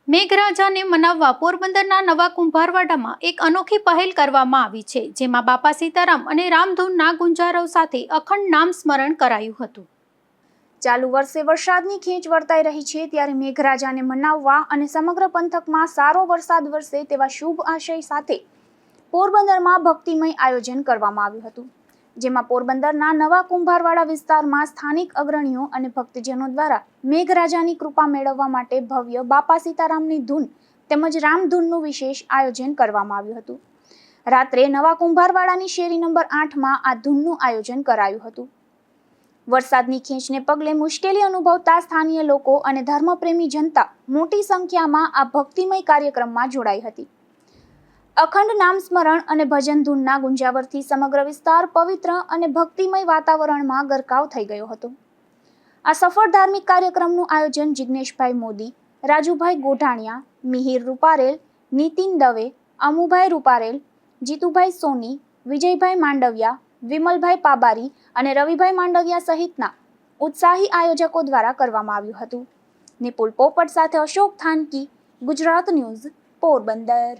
મેઘરાજાને મનાવવા પોરબંદરના નવા કુંભારવાડામાં એક અનોખી પહેલ કરવામાં આવી છે, જેમાં બાપા સીતારામ અને રામધૂનના ગુંજારવ સાથે અખંડ નામ સ્મરણ કરાયું હતું. ચાલુ વર્ષે વરસાદની ખેંચ વર્તાઈ રહી છે, ત્યારે મેઘરાજાને મનાવવા અને સમગ્ર પંથકમાં સારો વરસાદ વરસે તેવા શુભ આશય સાથે પોરબંદરમાં ભક્તિમય આયોજન કરવામાં આવ્યું હતું, જેમાં પોરબંદરના નવા કુંભારવાડા વિસ્તારમાં સ્થાનિક અગ્રણીઓ અને ભક્તજનો દ્વારા મેઘરાજાની કૃપા મેળવવા માટે ભવ્ય બાપા સીતારામની ધૂન તેમજ રામધૂનનું વિશેષ આયોજન કરવામાં આવ્યું હતું. રાત્રે નવા કુંભારવાડાની શેરી નંબર 8માં આ ધૂનનું આયોજન કરાયું હતું. વરસાદની ખેંચને પગલે મુશ્કેલી અનુભવતા સ્થાનિય લોકો અને ધર્મપ્રેમી જનતા મોટી સંખ્યામાં આ ભક્તિમય કાર્યક્રમમાં જોડાઈ હતી. અખંડ નામ સ્મરણ અને ભજન ધૂનના ગુંજાવરથી સમગ્ર વિસ્તાર પવિત્ર અને ભક્તિમય વાતાવરણમાં ગરકાવ થઈ ગયો હતો. આ સફળ ધાર્મિક કાર્યક્રમનું આયોજન જિગ્નેશભાઈ મોદી, રાજુભાઈ ગોઢાણીયા, મિહિર રૂપારેલ, નીતિન દવે, અમુભાઈ રૂપારેલ, જીતુભાઈ સોની, વિજયભાઈ માંડવિયા, વિમલભાઈ પાબારી અને રવિભાઈ માંડવિયા સહિતના ઉત્સાહી આયોજકો દ્વારા કરવામાં આવ્યું હતું. નિપુલ પોપટ સાથે અશોક થાનકી, ગુજરાત ન્યૂઝ, પોરબંદર.